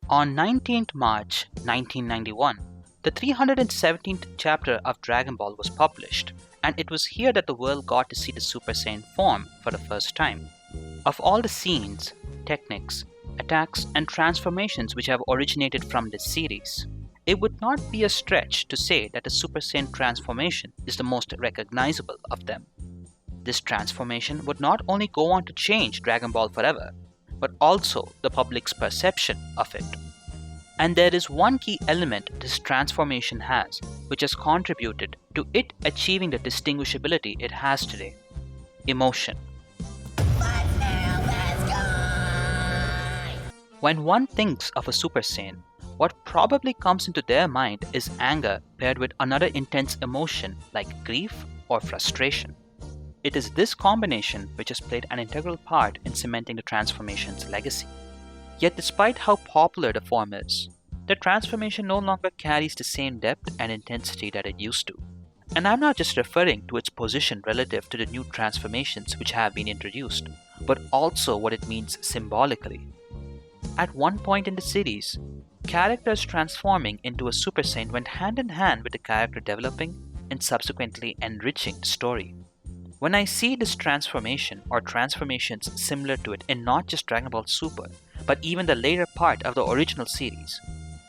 On 19th March 1991, the 317th chapter of Dragon Ball was published, and it was here that the world got to see the Super Saiyan form for the first time. Of all the scenes, techniques, attacks, and transformations which have originated from this series, it would not be a stretch to say that the Super Saiyan transformation is the most recognizable of them. This transformation would not only go on to change Dragon Ball forever, but also the public's perception of it. And there is one key element this transformation has, which has contributed to it achieving the distinguishability it has today: emotion. When one thinks of a Super Saiyan, what probably comes into their mind is anger paired with another intense emotion like grief or frustration. It is this combination which has played an integral part in cementing the transformation's legacy. Yet despite how popular the form is, the transformation no longer carries the same depth and intensity that it used to. And I'm not just referring to its position relative to the new transformations which have been introduced, but also what it means symbolically. At one point in the series, characters transforming into a Super Saiyan went hand in hand with the character developing and subsequently enriching the story. When I see this transformation or transformations similar to it in not just Dragon Ball Super, but even the later part of the original series,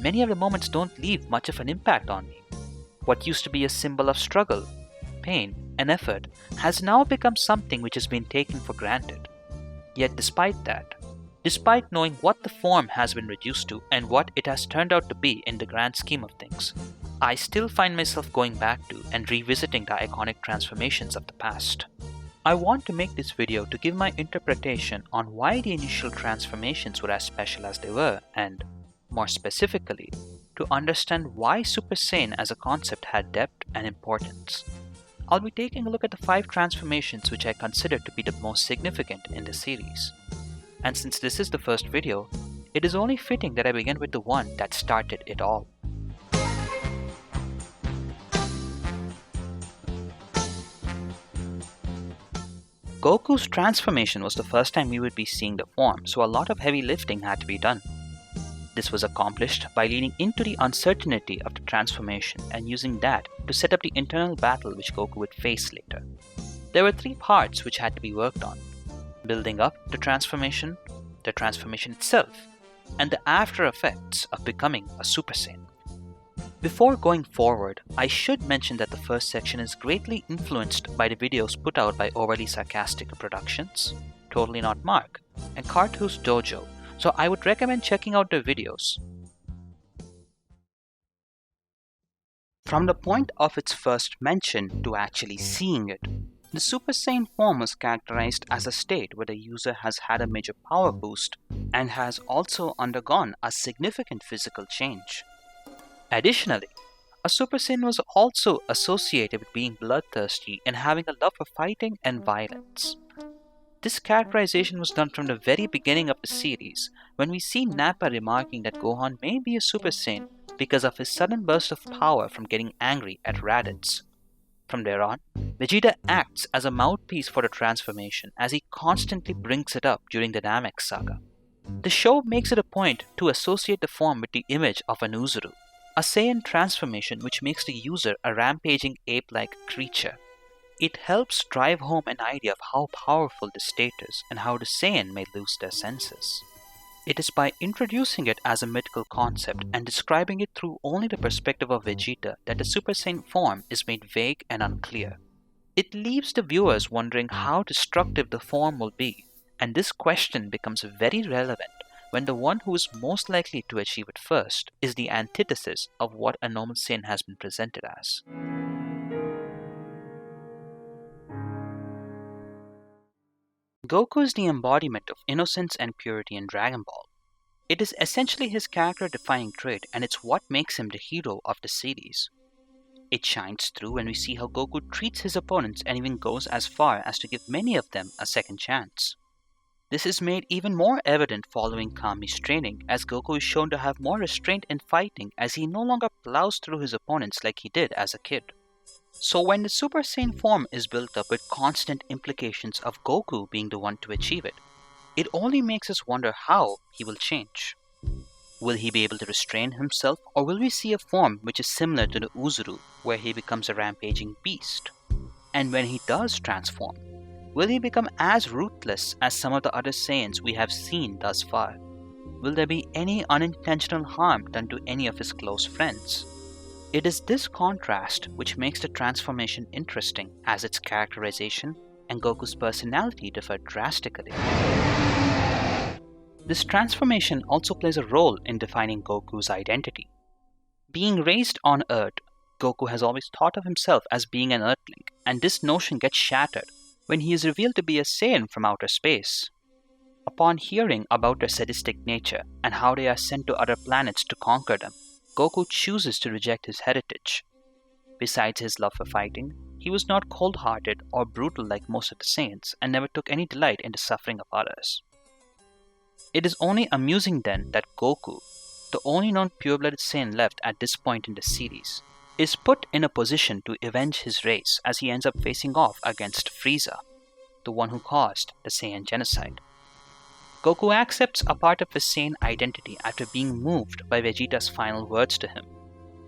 many of the moments don't leave much of an impact on me. What used to be a symbol of struggle, pain, and effort has now become something which has been taken for granted. Yet despite that, despite knowing what the form has been reduced to and what it has turned out to be in the grand scheme of things, I still find myself going back to and revisiting the iconic transformations of the past. I want to make this video to give my interpretation on why the initial transformations were as special as they were, and, more specifically, to understand why Super Saiyan as a concept had depth and importance. I'll be taking a look at the 5 transformations which I consider to be the most significant in the series. And since this is the first video, it is only fitting that I begin with the one that started it all. Goku's transformation was the first time we would be seeing the form, so a lot of heavy lifting had to be done. This was accomplished by leaning into the uncertainty of the transformation and using that to set up the internal battle which Goku would face later. There were 3 parts which had to be worked on: building up the transformation itself, and the after effects of becoming a Super Saiyan. Before going forward, I should mention that the first section is greatly influenced by the videos put out by Overly Sarcastic Productions, Totally Not Mark, and Cartoon's Dojo, so I would recommend checking out their videos. From the point of its first mention to actually seeing it, the Super Saiyan form was characterized as a state where the user has had a major power boost and has also undergone a significant physical change. Additionally, a Super Saiyan was also associated with being bloodthirsty and having a love for fighting and violence. This characterization was done from the very beginning of the series, when we see Nappa remarking that Gohan may be a Super Saiyan because of his sudden burst of power from getting angry at Raditz. From there on, Vegeta acts as a mouthpiece for the transformation as he constantly brings it up during the Namek saga. The show makes it a point to associate the form with the image of an Uzuru, a Saiyan transformation which makes the user a rampaging ape-like creature. It helps drive home an idea of how powerful the state is and how the Saiyan may lose their senses. It is by introducing it as a mythical concept and describing it through only the perspective of Vegeta that the Super Saiyan form is made vague and unclear. It leaves the viewers wondering how destructive the form will be, and this question becomes very relevant when the one who is most likely to achieve it first is the antithesis of what a normal Saiyan has been presented as. Goku is the embodiment of innocence and purity in Dragon Ball. It is essentially his character-defining trait, and it's what makes him the hero of the series. It shines through when we see how Goku treats his opponents and even goes as far as to give many of them a second chance. This is made even more evident following Kami's training, as Goku is shown to have more restraint in fighting as he no longer plows through his opponents like he did as a kid. So when the Super Saiyan form is built up with constant implications of Goku being the one to achieve it, it only makes us wonder how he will change. Will he be able to restrain himself, or will we see a form which is similar to the Uzuru, where he becomes a rampaging beast? And when he does transform, will he become as ruthless as some of the other Saiyans we have seen thus far? Will there be any unintentional harm done to any of his close friends? It is this contrast which makes the transformation interesting, as its characterization and Goku's personality differ drastically. This transformation also plays a role in defining Goku's identity. Being raised on Earth, Goku has always thought of himself as being an Earthling, and this notion gets shattered when he is revealed to be a Saiyan from outer space. Upon hearing about their sadistic nature and how they are sent to other planets to conquer them, Goku chooses to reject his heritage. Besides his love for fighting, he was not cold-hearted or brutal like most of the Saiyans and never took any delight in the suffering of others. It is only amusing then that Goku, the only known pure-blooded Saiyan left at this point in the series, is put in a position to avenge his race as he ends up facing off against Frieza, the one who caused the Saiyan genocide. Goku accepts a part of his Saiyan identity after being moved by Vegeta's final words to him,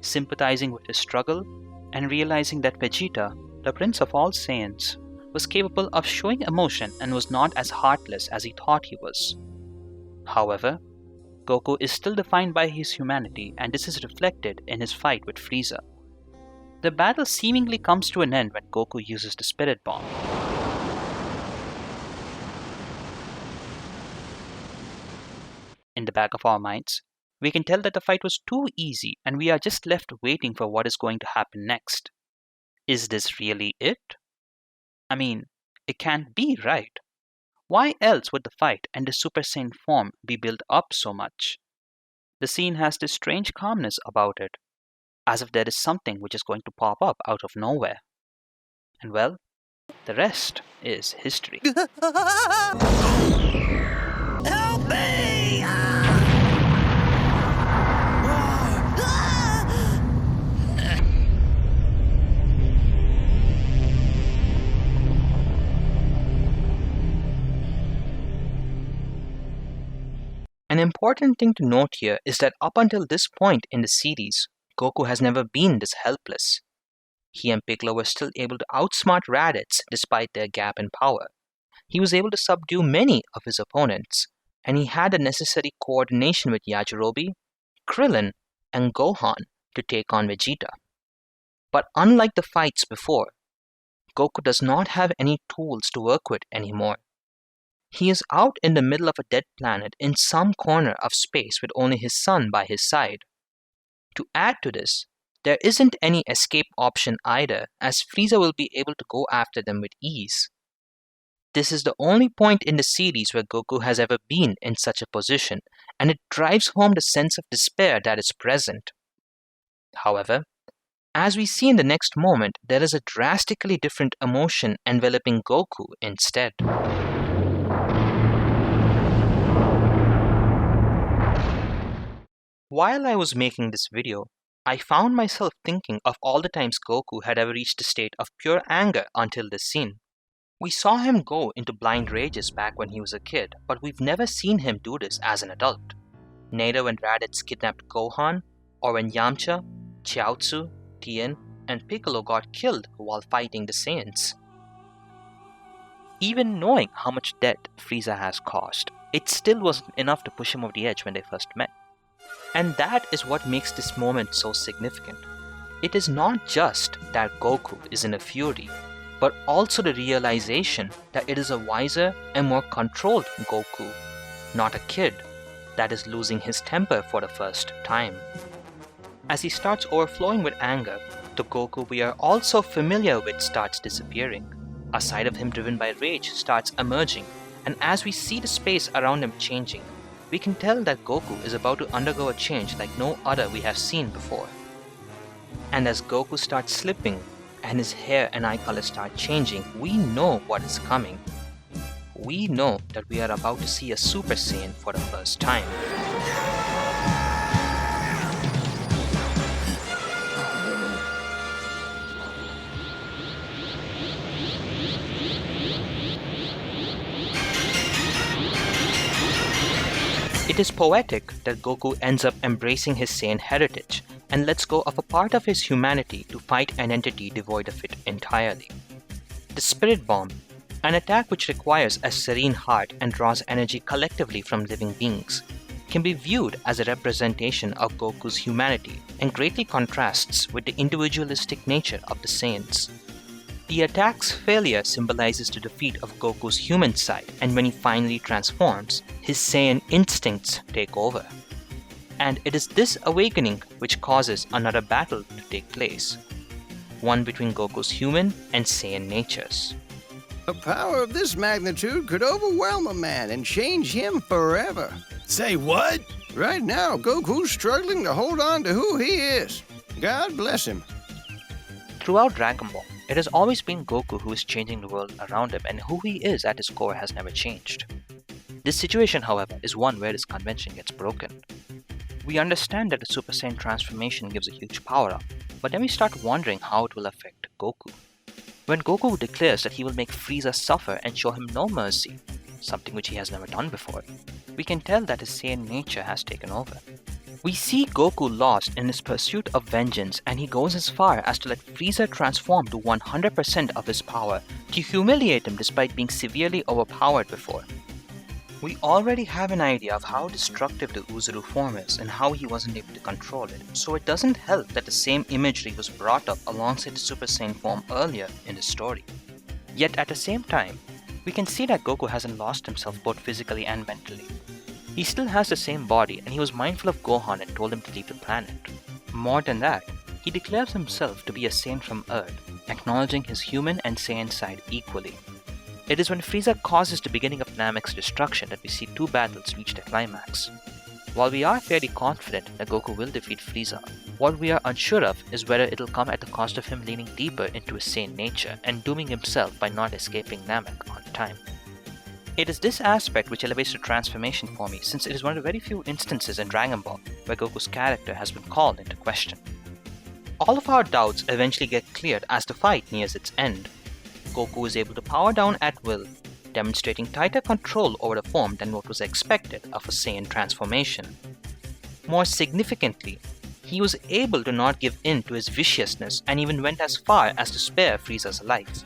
sympathizing with his struggle and realizing that Vegeta, the prince of all Saiyans, was capable of showing emotion and was not as heartless as he thought he was. However, Goku is still defined by his humanity, and this is reflected in his fight with Frieza. The battle seemingly comes to an end when Goku uses the Spirit Bomb. In the back of our minds, we can tell that the fight was too easy and we are just left waiting for what is going to happen next. Is this really it? I mean, it can't be, right? Why else would the fight and the Super Saiyan form be built up so much? The scene has this strange calmness about it, as if there is something which is going to pop up out of nowhere. And well, the rest is history. Help me! An important thing to note here is that up until this point in the series, Goku has never been this helpless. He and Piccolo were still able to outsmart Raditz despite their gap in power. He was able to subdue many of his opponents, and he had the necessary coordination with Yajirobe, Krillin, and Gohan to take on Vegeta. But unlike the fights before, Goku does not have any tools to work with anymore. He is out in the middle of a dead planet in some corner of space with only his son by his side. To add to this, there isn't any escape option either, as Frieza will be able to go after them with ease. This is the only point in the series where Goku has ever been in such a position, and it drives home the sense of despair that is present. However, as we see in the next moment, there is a drastically different emotion enveloping Goku instead. While I was making this video, I found myself thinking of all the times Goku had ever reached a state of pure anger until this scene. We saw him go into blind rages back when he was a kid, but we've never seen him do this as an adult. Neither when Raditz kidnapped Gohan, or when Yamcha, Chiaotzu, Tien, and Piccolo got killed while fighting the Saiyans. Even knowing how much death Frieza has caused, it still wasn't enough to push him over the edge when they first met. And that is what makes this moment so significant. It is not just that Goku is in a fury, but also the realization that it is a wiser and more controlled Goku, not a kid that is losing his temper for the first time. As he starts overflowing with anger, the Goku we are all so familiar with starts disappearing. A side of him driven by rage starts emerging, and as we see the space around him changing, we can tell that Goku is about to undergo a change like no other we have seen before. And as Goku starts slipping and his hair and eye color start changing, we know what is coming. We know that we are about to see a Super Saiyan for the first time. It is poetic that Goku ends up embracing his Saiyan heritage and lets go of a part of his humanity to fight an entity devoid of it entirely. The Spirit Bomb, an attack which requires a serene heart and draws energy collectively from living beings, can be viewed as a representation of Goku's humanity and greatly contrasts with the individualistic nature of the Saiyans. The attack's failure symbolizes the defeat of Goku's human side, and when he finally transforms, his Saiyan instincts take over. And it is this awakening which causes another battle to take place, one between Goku's human and Saiyan natures. A power of this magnitude could overwhelm a man and change him forever. Say what? Right now, Goku's struggling to hold on to who he is. God bless him. Throughout Dragon Ball, it has always been Goku who is changing the world around him, and who he is at his core has never changed. This situation, however, is one where this convention gets broken. We understand that the Super Saiyan transformation gives a huge power-up, but then we start wondering how it will affect Goku. When Goku declares that he will make Frieza suffer and show him no mercy, something which he has never done before, we can tell that his Saiyan nature has taken over. We see Goku lost in his pursuit of vengeance, and he goes as far as to let Frieza transform to 100% of his power to humiliate him despite being severely overpowered before. We already have an idea of how destructive the Uzuru form is and how he wasn't able to control it, so it doesn't help that the same imagery was brought up alongside the Super Saiyan form earlier in the story. Yet at the same time, we can see that Goku hasn't lost himself both physically and mentally. He still has the same body, and he was mindful of Gohan and told him to leave the planet. More than that, he declares himself to be a Saiyan from Earth, acknowledging his human and Saiyan side equally. It is when Frieza causes the beginning of Namek's destruction that we see two battles reach their climax. While we are fairly confident that Goku will defeat Frieza, what we are unsure of is whether it'll come at the cost of him leaning deeper into his Saiyan nature and dooming himself by not escaping Namek on time. It is this aspect which elevates the transformation for me, since it is one of the very few instances in Dragon Ball where Goku's character has been called into question. All of our doubts eventually get cleared as the fight nears its end. Goku is able to power down at will, demonstrating tighter control over the form than what was expected of a Saiyan transformation. More significantly, he was able to not give in to his viciousness and even went as far as to spare Frieza's life.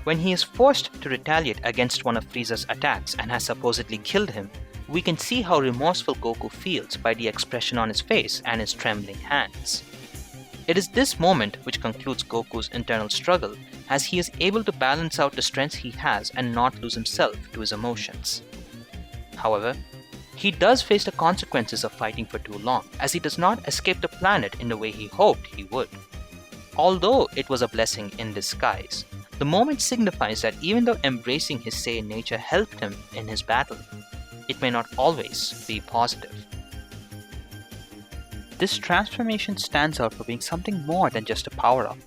When he is forced to retaliate against one of Frieza's attacks and has supposedly killed him, we can see how remorseful Goku feels by the expression on his face and his trembling hands. It is this moment which concludes Goku's internal struggle, as he is able to balance out the strengths he has and not lose himself to his emotions. However, he does face the consequences of fighting for too long, as he does not escape the planet in the way he hoped he would. Although it was a blessing in disguise, the moment signifies that even though embracing his Saiyan nature helped him in his battle, it may not always be positive. This transformation stands out for being something more than just a power-up.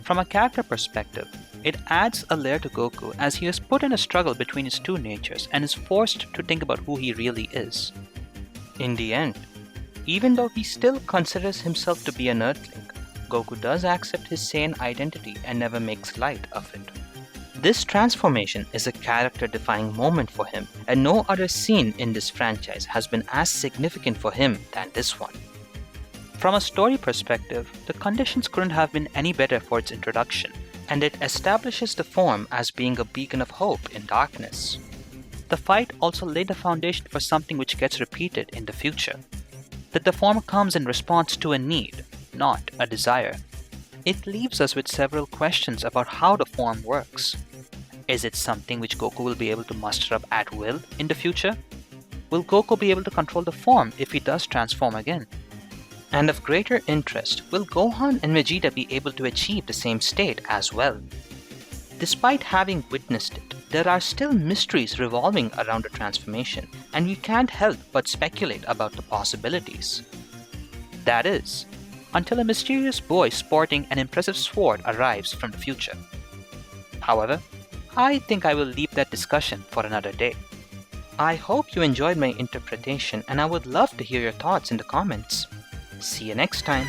From a character perspective, it adds a layer to Goku as he is put in a struggle between his two natures and is forced to think about who he really is. In the end, even though he still considers himself to be an Earthling, Goku does accept his Saiyan identity and never makes light of it. This transformation is a character-defining moment for him, and no other scene in this franchise has been as significant for him than this one. From a story perspective, the conditions couldn't have been any better for its introduction, and it establishes the form as being a beacon of hope in darkness. The fight also laid the foundation for something which gets repeated in the future, that the form comes in response to a need, not a desire. It leaves us with several questions about how the form works. Is it something which Goku will be able to muster up at will in the future? Will Goku be able to control the form if he does transform again? And of greater interest, will Gohan and Vegeta be able to achieve the same state as well? Despite having witnessed it, there are still mysteries revolving around the transformation, and we can't help but speculate about the possibilities. That is, until a mysterious boy sporting an impressive sword arrives from the future. However, I think I will leave that discussion for another day. I hope you enjoyed my interpretation, and I would love to hear your thoughts in the comments. See you next time.